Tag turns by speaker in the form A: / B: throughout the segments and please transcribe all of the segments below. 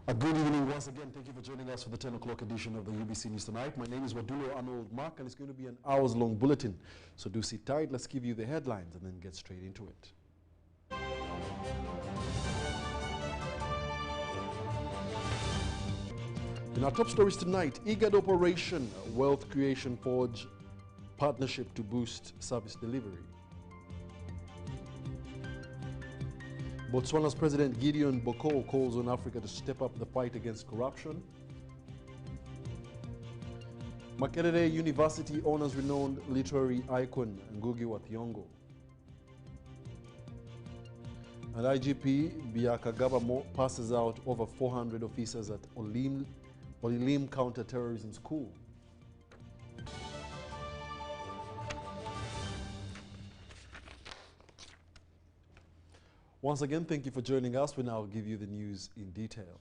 A: A good evening once again. Thank you for joining us for the 10 o'clock edition of the UBC News Tonight. My name is Wadulo Arnold Mark, and it's going to be an hours-long bulletin. So do sit tight. Let's give you the headlines and then get straight into it. In our top stories tonight, IGAD Operation Wealth Creation Forge Partnership to boost service delivery. Botswana's President Gideon Boko calls on Africa to step up the fight against corruption. Makerere University honors renowned literary icon Ngugi wa Thiong'o. And IGP Byakagaba passes out over 400 officers at Olilim Counter-Terrorism School. Once again, thank you for joining us. We now give you the news in detail.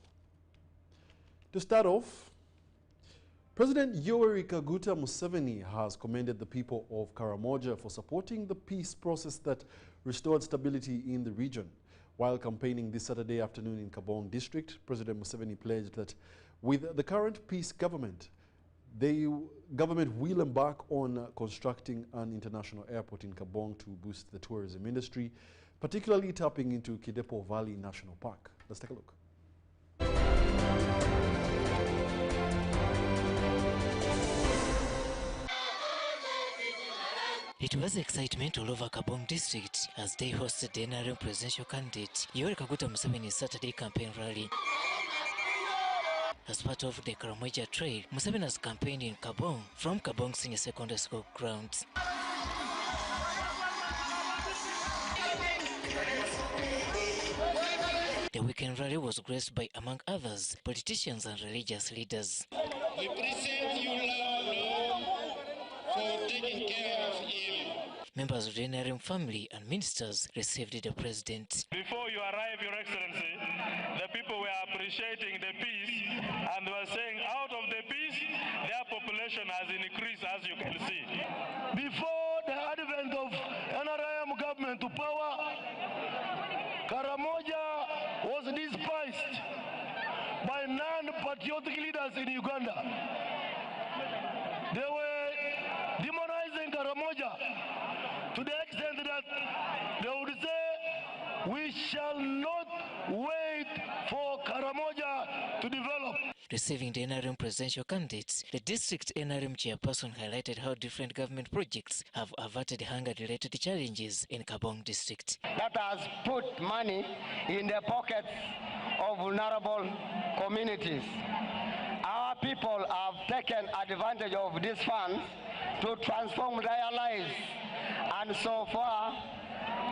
A: To start off, President Yoweri Kaguta Museveni has commended the people of Karamoja for supporting the peace process that restored stability in the region. While campaigning this Saturday afternoon in Kabong district, President Museveni pledged that with the current peace government, the government will embark on constructing an international airport in Kabong to boost the tourism industry, particularly tapping into Kidepo Valley National Park. Let's take a look.
B: It was excitement all over Kabong district as they hosted the NRM presidential candidate Yoweri Kaguta Museveni's Saturday campaign rally. As part of the Karamoja Trail, Museveni has campaigned in Kabong from Kabong Senior Secondary School grounds. The weekend rally was graced by, among others, politicians and religious leaders.
C: The president you love for taking care of him.
B: Members of the NRM family and ministers received the president.
D: Before you arrive, Your Excellency, the people were appreciating the peace and were saying out of the peace, their population has increased, as you can see.
E: Before the advent of NRM government to power, Karamoja was despised by non-patriotic leaders in Uganda. They were demonizing Karamoja to the extent that they would say, we shall not wait for Karamoja to develop.
B: Receiving the NRM presidential candidates, the district NRM chairperson highlighted how different government projects have averted hunger-related challenges in Kabong district.
F: That has put money in the pockets of vulnerable communities. Our people have taken advantage of these funds to transform their lives, and so far,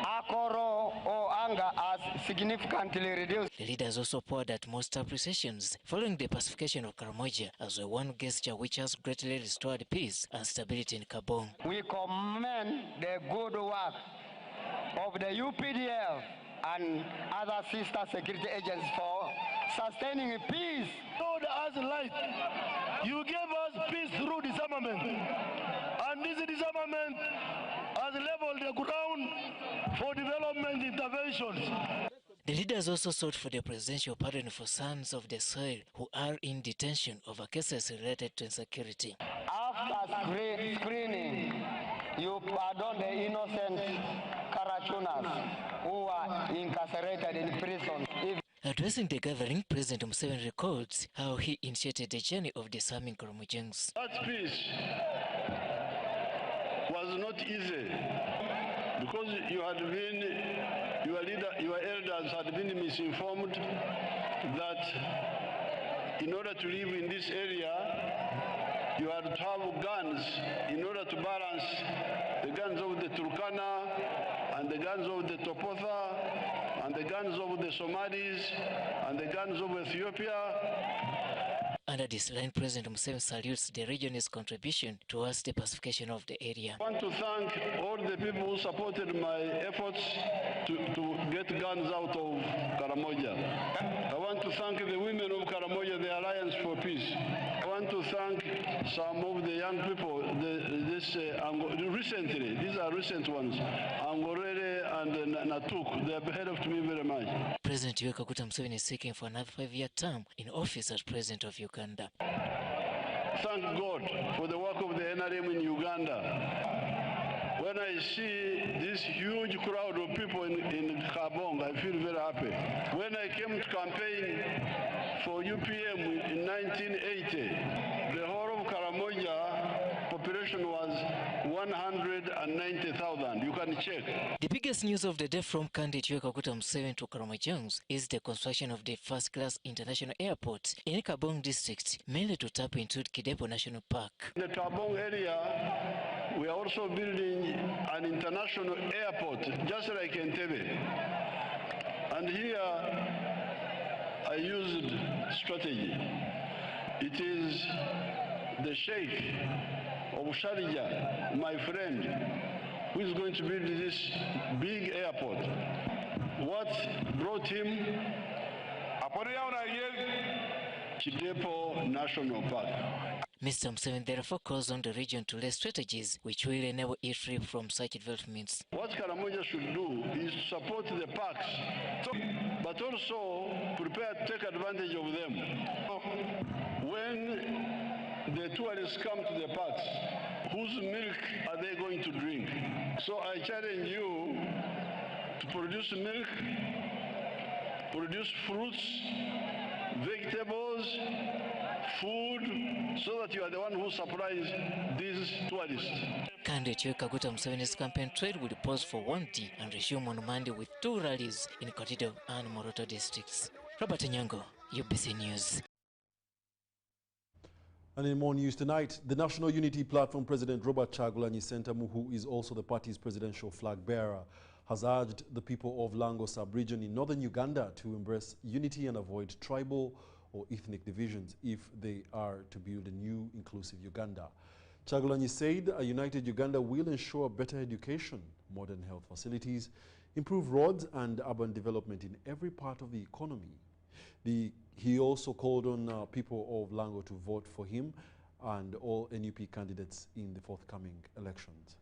F: Akoro or anger has significantly reduced.
B: The leaders also poured out most appreciations following the pacification of Karamoja as a one gesture which has greatly restored peace and stability in Kabong.
F: We commend the good work of the UPDF and other sister security agents for sustaining peace.
E: Lord has light. You gave us peace through disarmament, and this disarmament has leveled the ground for development interventions.
B: The leaders also sought for the presidential pardon for sons of the soil who are in detention over cases related to insecurity.
F: After screening, you pardon the innocent Karachunas who are incarcerated in prison.
B: Addressing the gathering, President Museveni recalls how he initiated the journey of disarming Karamojangs.
D: That peace was not easy because your elders had been misinformed that in order to live in this area, you had to have guns in order to balance the guns of the Turkana and the guns of the Topotha and the guns of the Somalis and the guns of Ethiopia.
B: Under this line, President Museveni salutes the region's contribution towards the pacification of the area.
D: I want to thank all the people who supported my efforts to get guns out of Karamoja. I want to thank the women of Karamoja, the Alliance for Peace. I want to thank some of the young people, recently, these are recent ones, Angorere and Natuk. They have helped me very much.
B: President Yoweri Kaguta Museveni is seeking for another 5-year term in office as President of Uganda.
D: Thank God for the work of the NRM in Uganda. When I see this huge crowd of people in Kabong, I feel very happy. When I came to campaign for UPM in 1980, the whole of Karamoja population was 190,000. You can check.
B: The biggest news of the day from candidate Yoweri Kaguta Museveni to Karamojans is the construction of the first-class international airport in Kabong district, mainly to tap into Kidepo National Park.
D: In the Kabong area, we are also building an international airport, just like Entebbe. And here, I used strategy. It is the Sheikh of Sharjah, my friend, who is going to build this big airport. What brought him? Kidepo National Park.
B: Mr. Museveni therefore calls on the region to lay strategies which will enable it free from such developments.
D: What Karamoja should do is support the parks, but also prepare to take advantage of them. When the tourists come to the parks, whose milk are they going to drink? So I challenge you to produce milk, produce fruits, vegetables, food, so that you are the one who supplies these tourists.
B: Candidate Yoweri Kaguta Museveni's campaign trail will pause for one day and resume on Monday with 2 rallies in Katido and Moroto districts. Robert Nyango, UBC News.
A: And in more news tonight, the National Unity Platform President Robert Kyagulanyi Ssentamu, who is also the party's presidential flag bearer, has urged the people of Lango sub-region in northern Uganda to embrace unity and avoid tribal or ethnic divisions if they are to build a new inclusive Uganda. Kyagulanyi said a united Uganda will ensure better education, modern health facilities, improved roads and urban development in every part of the economy. He also called on people of Lango to vote for him and all NUP candidates in the forthcoming elections.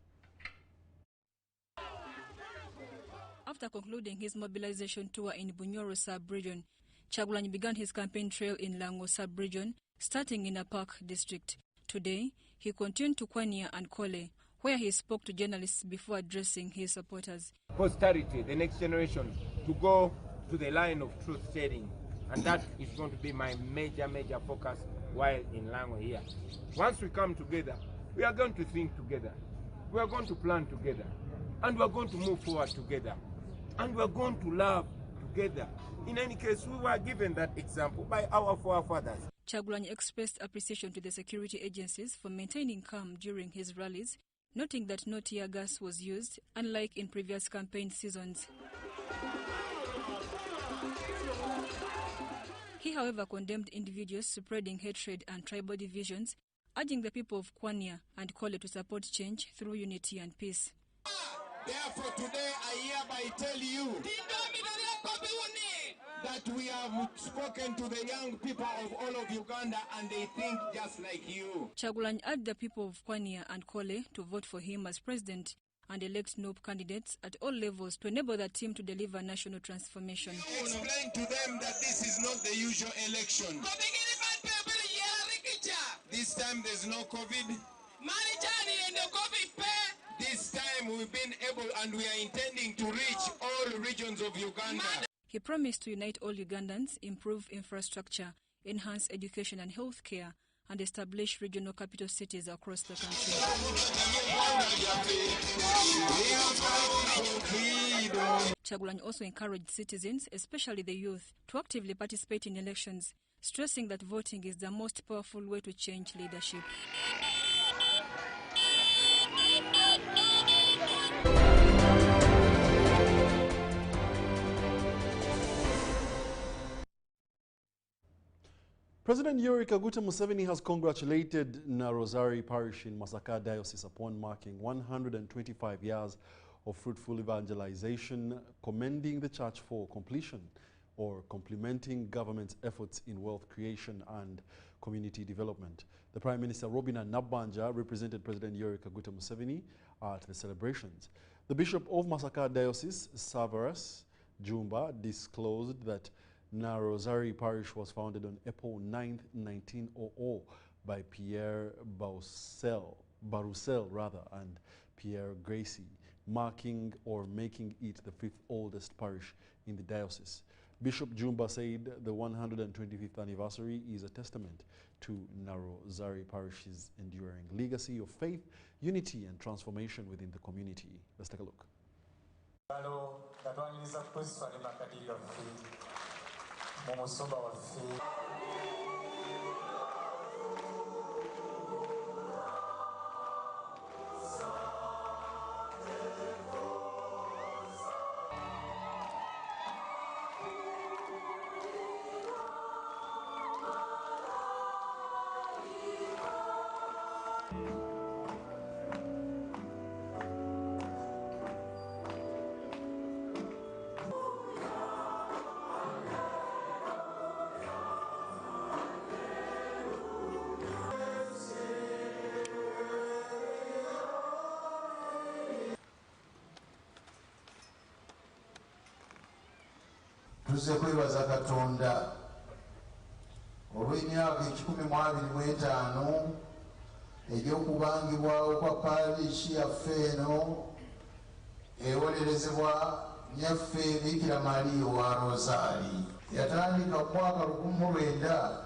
G: After concluding his mobilization tour in Bunyoro sub-region, Kyagulanyi began his campaign trail in Lango sub-region, starting in Apak district. Today, he continued to Kwanya and Kole, where he spoke to journalists before addressing his supporters.
H: Posterity, the next generation, to go to the line of truth-telling. And that is going to be my major focus while in Lango here. Once we come together, we are going to think together. We are going to plan together. And we are going to move forward together. And we are going to love together. In any case, we were given that example by our forefathers.
G: Kyagulanyi expressed appreciation to the security agencies for maintaining calm during his rallies, noting that no tear gas was used, unlike in previous campaign seasons. He, however, condemned individuals spreading hatred and tribal divisions, urging the people of Kwanya and Kole to support change through unity and peace.
I: Therefore, today I hereby tell you that we have spoken to the young people of all of Uganda and they think just like you.
G: Kyagulanyi urged the people of Kwanya and Kole to vote for him as president and elect NUP candidates at all levels to enable the team to deliver national transformation.
I: Explain to them that this is not the usual election. This time there's no COVID. This time we've been able and we are intending to reach all regions of Uganda.
G: He promised to unite all Ugandans, improve infrastructure, enhance education and health care, and establish regional capital cities across the country. Kyagulanyi also encouraged citizens, especially the youth, to actively participate in elections, stressing that voting is the most powerful way to change leadership.
A: President Yoweri Kaguta Museveni has congratulated Narozari parish in Masaka Diocese upon marking 125 years of fruitful evangelization, commending the church for completion or complementing government's efforts in wealth creation and community development. The Prime Minister Robina Nabanja represented President Yoweri Kaguta Museveni at the celebrations. The Bishop of Masaka Diocese, Severus Jumba, disclosed that Narozari parish was founded on April 9, 1900 by Pierre Barussel and Pierre Gracie, marking or making it the 5th oldest parish in the diocese. Bishop Jumba said the 125th anniversary is a testament to Narozari parish's enduring legacy of faith, unity and transformation within the community. Let's take a look.
J: Tuze kwebaza Katonda olw'emyaka 125 egy'okubangibwawo kwa parish yaffe eno ewolerezebwa nyaffe Bikira Maria wa Rozari. Yatandika mu mwaka 1900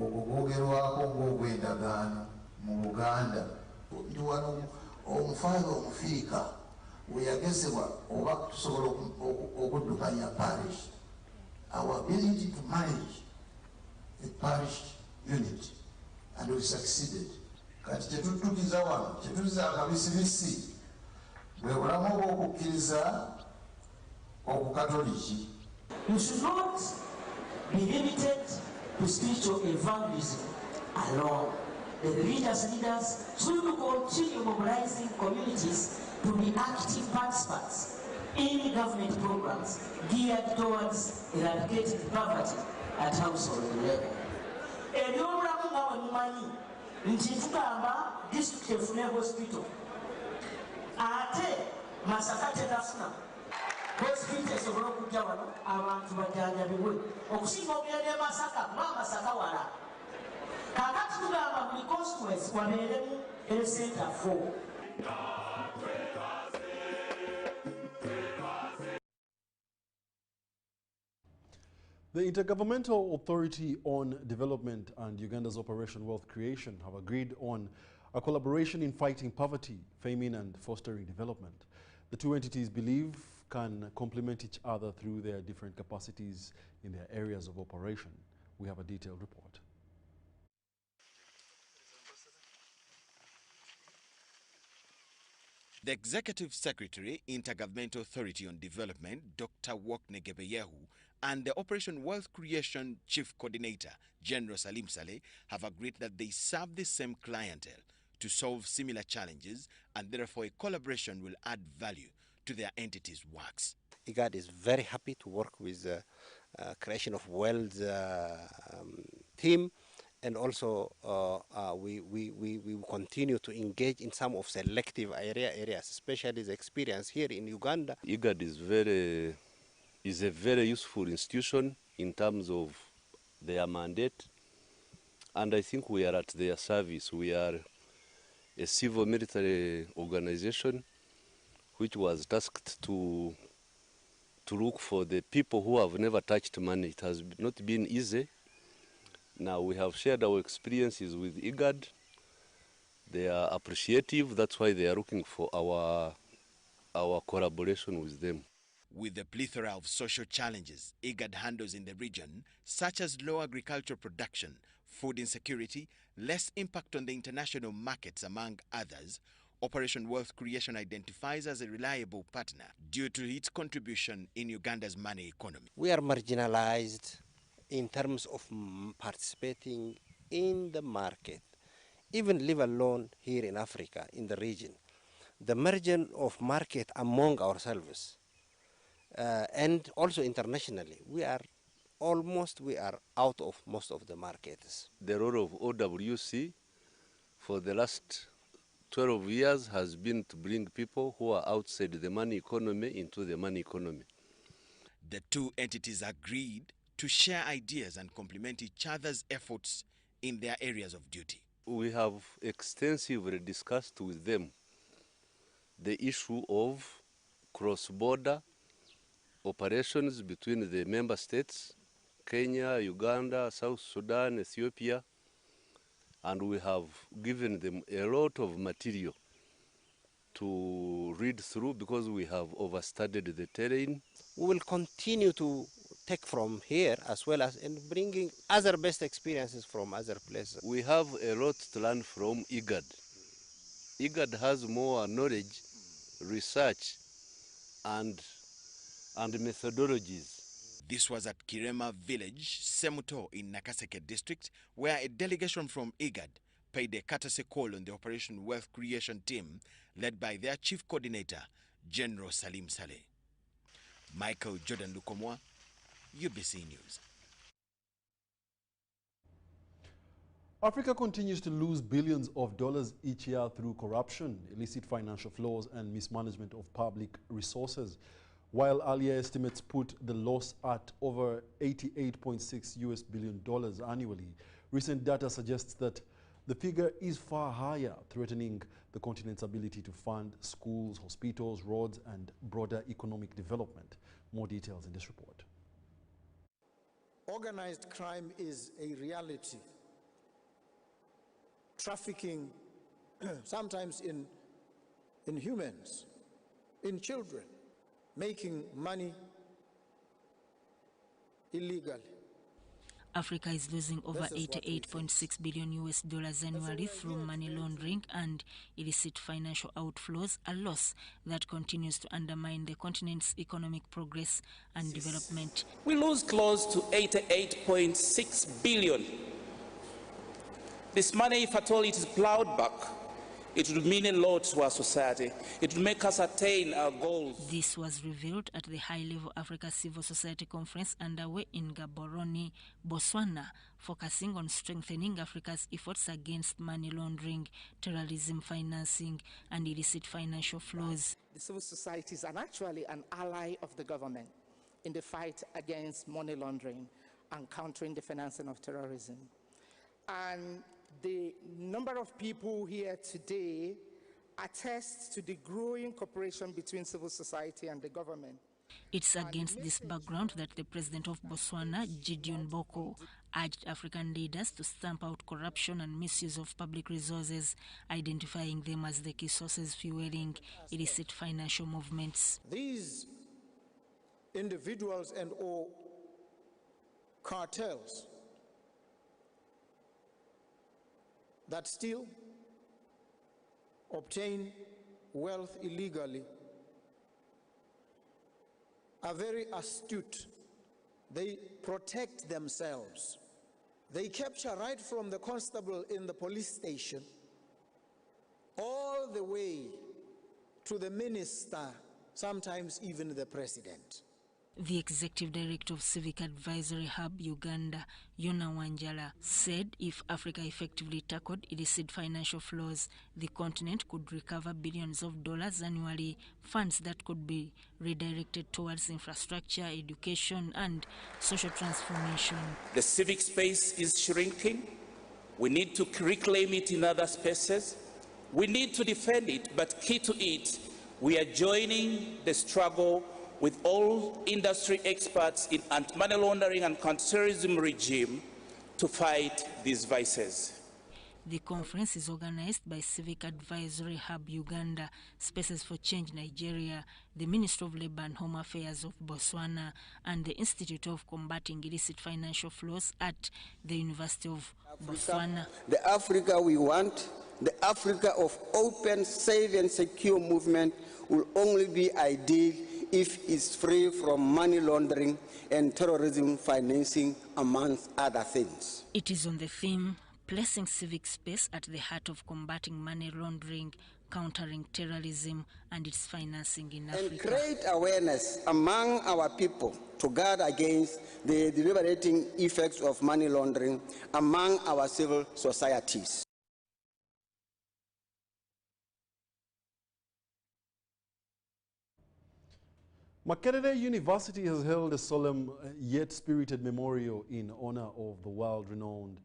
J: okwogerwako ng'ogw'endagaano mu Buganda. Ndi wano omufaayo omufiika we yagezebwa oba tusobola okuddukanya parish. Our ability to manage a parish unit, and we succeeded. Kati chetutukiza wano, chetukiza akabisibisi, bwe bulamu obw'okukkiriza okukatoliki.
K: You should not be limited to spiritual evangelism alone. The religious leaders should continue mobilizing communities to be active participants in government programs geared towards eradicating poverty at household level. Ebyobulamu nga bwe mumanyi nti tugamba district efune hospital ate Masaka tedafuna hospital esobola okujja wano abantu bajanjabibwe okusinga ogenda e Masaka kuba Masaka wala. Kakati tugamba buli constituency wabeeremu health center 4.
A: The Intergovernmental Authority on Development and Uganda's Operation Wealth Creation have agreed on a collaboration in fighting poverty, famine and fostering development. The two entities believe can complement each other through their different capacities in their areas of operation. We have a detailed report.
L: The Executive Secretary, Intergovernmental Authority on Development, Dr. Woknegebeyehu, and the Operation Wealth Creation Chief Coordinator, General Salim Saleh, have agreed that they serve the same clientele to solve similar challenges, and therefore a collaboration will add value to their entities' works.
M: IGAD is very happy to work with the Creation of Wealth team, and also we will continue to engage in some of selective areas, especially the experience here in Uganda.
N: IGAD is a very useful institution in terms of their mandate, and I think we are at their service. We are a civil military organization which was tasked to look for the people who have never touched money. It has not been easy. Now we have shared our experiences with IGAD. They are appreciative. That's why they are looking for our collaboration with them.
L: With the plethora of social challenges IGAD handles in the region, such as low agricultural production, food insecurity, less impact on the international markets, among others, Operation Wealth Creation identifies as a reliable partner due to its contribution in Uganda's money economy.
M: We are marginalized in terms of participating in the market, even live alone here in Africa, in the region. The margin of market among ourselves and also internationally, we are out of most of the markets.
N: The role of OWC for the last 12 years has been to bring people who are outside the money economy into the money economy.
L: The two entities agreed to share ideas and complement each other's efforts in their areas of duty.
N: We have extensively discussed with them the issue of cross-border operations between the member states, Kenya, Uganda, South Sudan, Ethiopia, and we have given them a lot of material to read through because we have overstudied the terrain.
M: We will continue to take from here as well as in bringing other best experiences from other places.
N: We have a lot to learn from IGAD. IGAD has more knowledge, research, and methodologies.
L: This was at Kirema village, Semuto in Nakaseke district, where a delegation from IGAD paid a courtesy call on the Operation Wealth Creation team led by their chief coordinator, General Salim Saleh. Michael Jordan Lukomwa, UBC News.
A: Africa continues to lose billions of dollars each year through corruption, illicit financial flows, and mismanagement of public resources. While earlier estimates put the loss at over $88.6 billion annually, recent data suggests that the figure is far higher, threatening the continent's ability to fund schools, hospitals, roads, and broader economic development. More details in this report.
O: Organized crime is a reality. Trafficking, sometimes in humans, in children, making money illegally.
P: Africa is losing over $88.6 billion annually through money laundering and illicit financial outflows, a loss that continues to undermine the continent's economic progress and development.
Q: We lose close to $88.6 billion. This money, if at all it is plowed back, it would mean a lot to our society. It would make us attain our goals.
P: This was revealed at the high-level Africa Civil Society Conference underway in Gaborone, Botswana, focusing on strengthening Africa's efforts against money laundering, terrorism financing, and illicit financial flows.
R: The civil society is actually an ally of the government in the fight against money laundering and countering the financing of terrorism. And the number of people here today attests to the growing cooperation between civil society and the government.
P: It's against this background that the president of Botswana, Gideon Boko, urged African leaders to stamp out corruption and misuse of public resources, identifying them as the key sources fueling illicit financial movements.
O: These individuals and or cartels that steal, obtain wealth illegally, are very astute. They protect themselves. They capture right from the constable in the police station all the way to the minister, sometimes even the president.
P: The executive director of Civic Advisory Hub Uganda, Yona Wanjala, said if Africa effectively tackled illicit financial flows, the continent could recover billions of dollars annually, funds that could be redirected towards infrastructure, education, and social transformation.
Q: The civic space is shrinking. We need to reclaim it in other spaces. We need to defend it, but key to it, we are joining the struggle with all industry experts in anti-money laundering and counterterrorism regime to fight these vices.
P: The conference is organized by Civic Advisory Hub Uganda, Spaces for Change Nigeria, the Ministry of Labour and Home Affairs of Botswana, and the Institute of Combating Illicit Financial Flows at the University of Botswana.
S: The Africa we want, the Africa of open, safe and secure movement will only be ideal if it's free from money laundering and terrorism financing, amongst other things.
P: It is on the theme, placing civic space at the heart of combating money laundering, countering terrorism and its financing in Africa.
S: And create awareness among our people to guard against the debilitating effects of money laundering among our civil societies.
A: Makerere University has held a solemn yet spirited memorial in honor of the world-renowned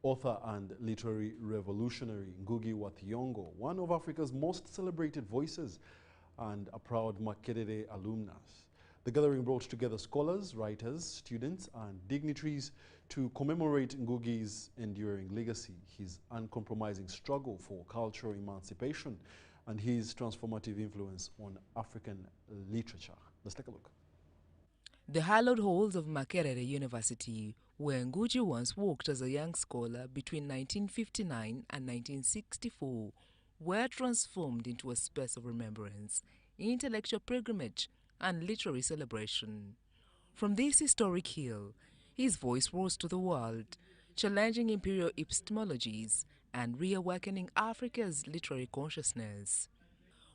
A: author and literary revolutionary Ngugi wa Thiong'o, one of Africa's most celebrated voices and a proud Makerere alumnus. The gathering brought together scholars, writers, students and dignitaries to commemorate Ngugi's enduring legacy, his uncompromising struggle for cultural emancipation and his transformative influence on African literature. Let's take a look.
T: The hallowed halls of Makerere University, where Ngugi once walked as a young scholar between 1959 and 1964, were transformed into a space of remembrance, intellectual pilgrimage, and literary celebration. From this historic hill, his voice rose to the world, challenging imperial epistemologies and reawakening Africa's literary consciousness.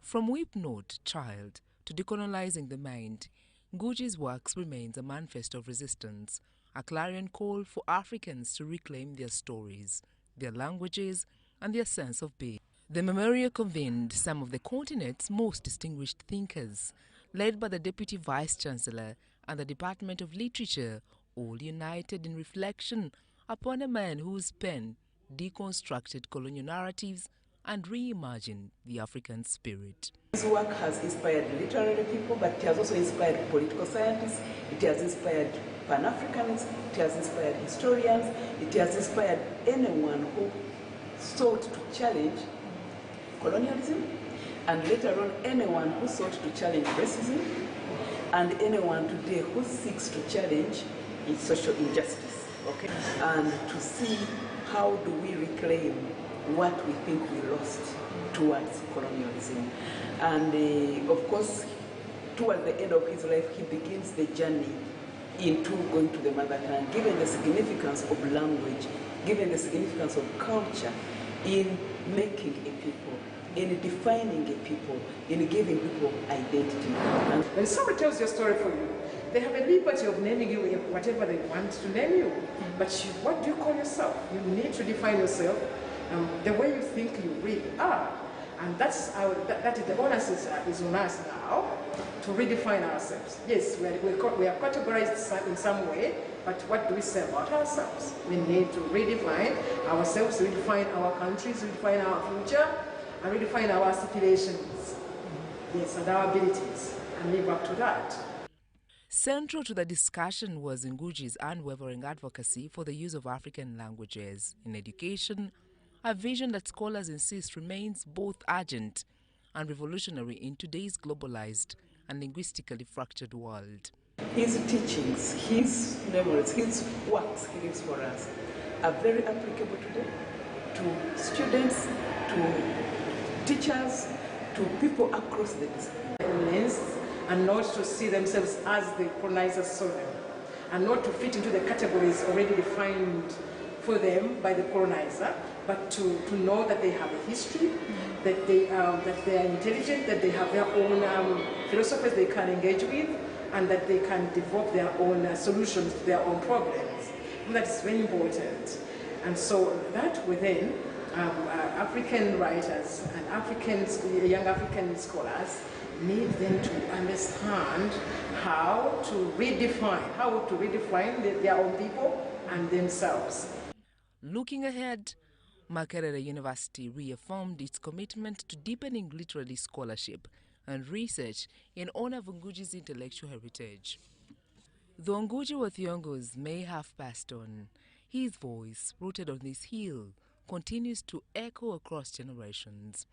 T: From Weep Not, Child to Decolonizing the Mind, Ngugi's works remains a manifesto of resistance, a clarion call for Africans to reclaim their stories, their languages, and their sense of being. The memorial convened some of the continent's most distinguished thinkers, led by the Deputy Vice-Chancellor and the Department of Literature, all united in reflection upon a man whose pen deconstructed colonial narratives and reimagined the African spirit.
U: His work has inspired literary people, but it has also inspired political scientists, it has inspired Pan-Africanists, it has inspired historians, it has inspired anyone who sought to challenge colonialism, and later on anyone who sought to challenge racism, and anyone today who seeks to challenge social injustice, okay? And to see how do we reclaim what we think we lost towards colonialism. And of course, towards the end of his life, he begins the journey into going to the motherland, given the significance of language, given the significance of culture in making a people, in defining a people, in giving people identity.
V: And when somebody tells your story for you, they have a liberty of naming you whatever they want to name you. But what do you call yourself? You need to define yourself the way you think you really are. And that's that is the onus is on us now to redefine ourselves. Yes, we are categorized in some way, but what do we say about ourselves? We need to redefine ourselves, redefine our countries, redefine our future, and redefine our aspirations, yes, and our abilities, and live up to that.
T: Central to the discussion was Ngugi's unwavering advocacy for the use of African languages in education, a vision that scholars insist remains both urgent and revolutionary in today's globalized and linguistically fractured world.
U: His teachings, his memories, his works he leaves for us are very applicable today to students, to teachers, to people across the discipline.
V: And not to see themselves as the colonizers saw them, and not to fit into the categories already defined for them by the colonizer, but to know that they have a history, that they are intelligent, that they have their own philosophies they can engage with, and that they can develop their own solutions to their own problems. And that is very important. And so that within African writers and young African scholars need them to understand how to redefine their own people and themselves.
T: Looking ahead, Makerere University reaffirmed its commitment to deepening literary scholarship and research in honor of Ngugi's intellectual heritage. Though Ngugi wa Thiong'o's may have passed on, his voice, rooted on this hill, continues to echo across generations.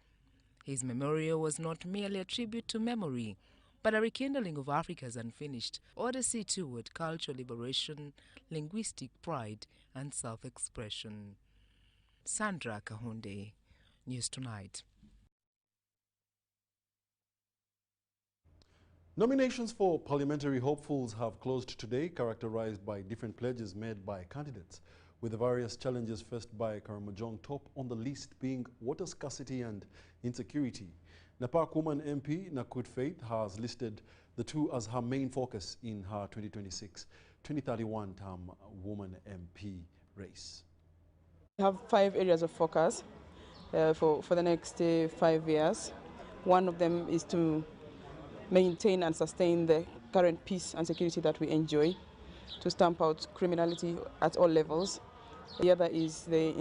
T: His memorial was not merely a tribute to memory, but a rekindling of Africa's unfinished odyssey toward cultural liberation, linguistic pride, and self-expression. Sandra Kahunde, News Tonight.
A: Nominations for parliamentary hopefuls have closed today, characterized by different pledges made by candidates, with the various challenges faced by Karamojong top on the list being water scarcity and insecurity. Napak woman MP Nakut Faith has listed the two as her main focus in her 2026-2031 term woman MP race.
W: We have 5 areas of focus for the next 5 years. One of them is to maintain and sustain the current peace and security that we enjoy, to stamp out criminality at all levels. The other is they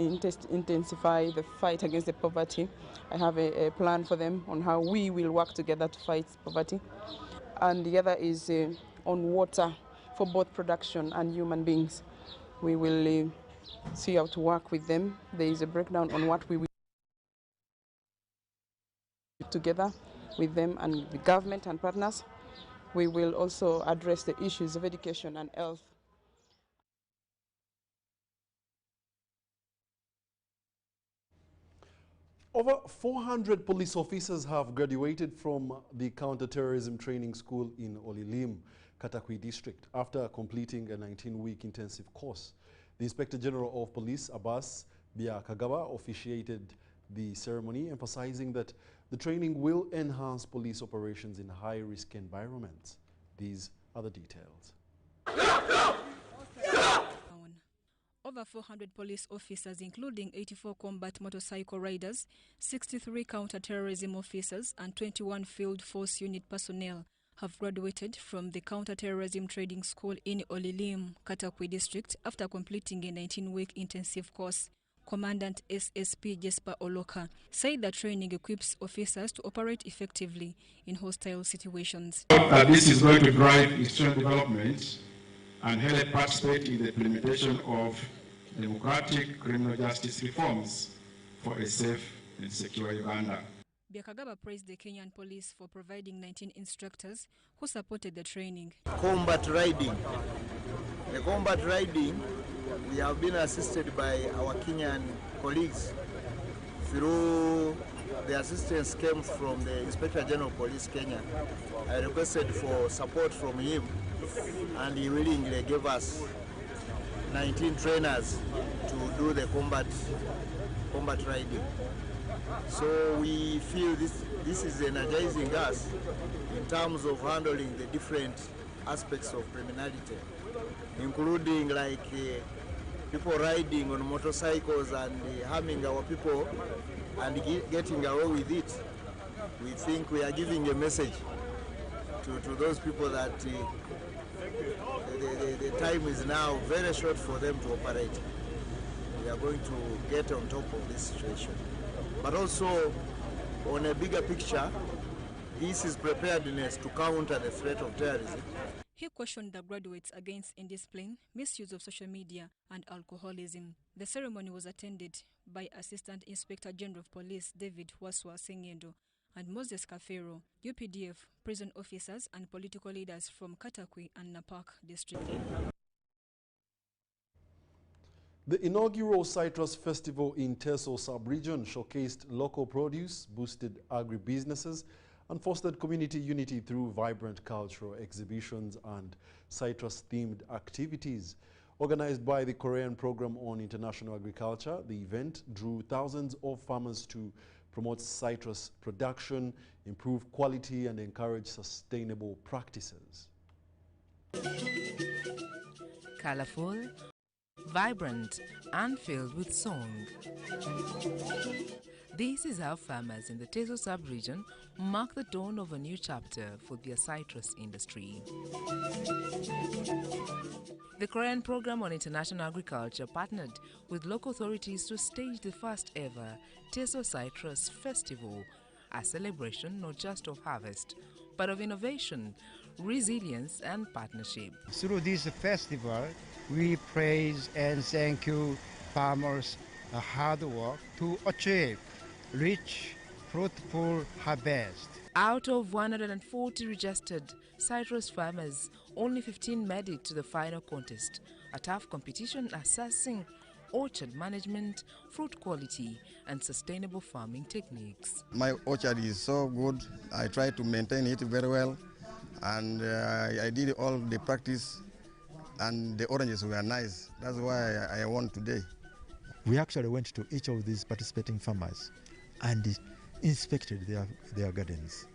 W: intensify the fight against the poverty. I have a plan for them on how we will work together to fight poverty. And the other is on water for both production and human beings. We will see how to work with them. There is a breakdown on what we will do together with them and the government and partners. We will also address the issues of education and health.
A: Over 400 police officers have graduated from the counter-terrorism training school in Olilim, Katakwi district, after completing a 19-week intensive course. The Inspector General of Police, Abbas Biakagaba, officiated the ceremony, emphasizing that the training will enhance police operations in high-risk environments. These are the details.
G: Over 400 police officers, including 84 combat motorcycle riders, 63 counter-terrorism officers, and 21 field force unit personnel have graduated from the counter-terrorism training school in Olilim, Katakwi district, after completing a 19-week intensive course. Commandant SSP Jesper Oloka said that training equips officers to operate effectively in hostile situations.
C: This is going to drive institutional development and help participate in the implementation of democratic criminal justice reforms for a safe and secure Uganda.
G: Biakagaba praised the Kenyan police for providing 19 instructors who supported the training.
E: Combat riding. The combat riding, we have been assisted by our Kenyan colleagues through the assistance came from the Inspector General of Police Kenya. I requested for support from him, and he willingly gave us 19 trainers to do the combat riding. So we feel this is energizing us in terms of handling the different aspects of criminality, including like people riding on motorcycles and harming our people and getting away with it. We think we are giving a message to those people that the time is now very short for them to operate. We are going to get on top of this situation. But also, on a bigger picture, this is preparedness to counter the threat of terrorism.
G: He cautioned the graduates against indiscipline, misuse of social media, and alcoholism. The ceremony was attended by Assistant Inspector General of Police David Waswa Sengendo and Moses Kafero, UPDF, prison officers, and political leaders from Katakwi and Napak district.
A: The inaugural Citrus Festival in Teso sub-region showcased local produce, boosted agribusinesses, and fostered community unity through vibrant cultural exhibitions and citrus-themed activities. Organized by the Korean Program on International Agriculture, the event drew thousands of farmers to promote citrus production, improve quality, and encourage sustainable practices.
T: Colorful, vibrant, and filled with song. This is how farmers in the Teso sub-region mark the dawn of a new chapter for their citrus industry. The Korean Program on International Agriculture partnered with local authorities to stage the first ever Teso Citrus Festival, a celebration not just of harvest, but of innovation, resilience, and partnership.
F: Through this festival, we praise and thank you farmers' hard work to achieve rich, fruitful harvest.
T: Out of 140 registered citrus farmers, only 15 made it to the final contest, a tough competition assessing orchard management, fruit quality, and sustainable farming techniques.
X: My orchard is so good. I try to maintain it very well, and I did all the practice, and the oranges were nice. That's why I won today.
Y: We actually went to each of these participating farmers and inspected their gardens.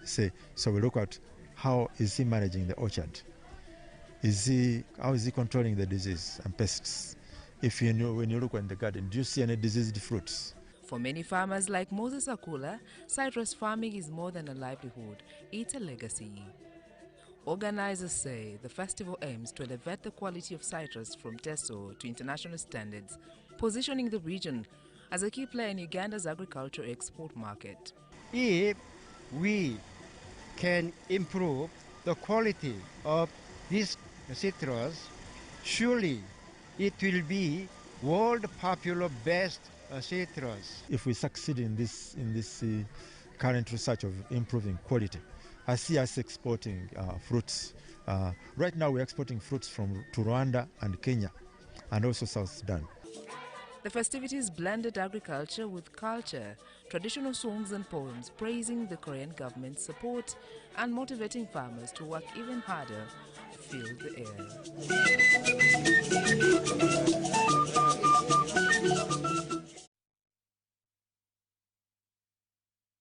Y: So we look at how is he managing the orchard? How is he controlling the disease and pests? When you look in the garden, do you see any diseased fruits?
T: For many farmers like Moses Akula, citrus farming is more than a livelihood, it's a legacy. Organizers say the festival aims to elevate the quality of citrus from Teso to international standards, positioning the region as a key player in Uganda's agriculture export market.
F: If we can improve the quality of this citrus, surely it will be world popular best citrus.
Y: If we succeed in this current research of improving quality, I see us exporting fruits. Right now we're exporting fruits to Rwanda and Kenya and also South Sudan.
T: The festivities blended agriculture with culture, traditional songs and poems praising the Korean government's support and motivating farmers to work even harder to fill the air.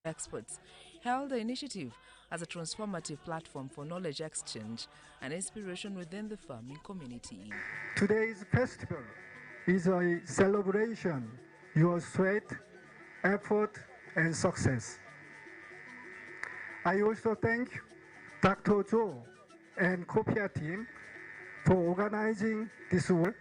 T: Experts hailed the initiative as a transformative platform for knowledge exchange and inspiration within the farming community.
B: Today's festival is a celebration of your sweat, effort, and success. I also thank Dr. Joe and COPIA team for organizing this work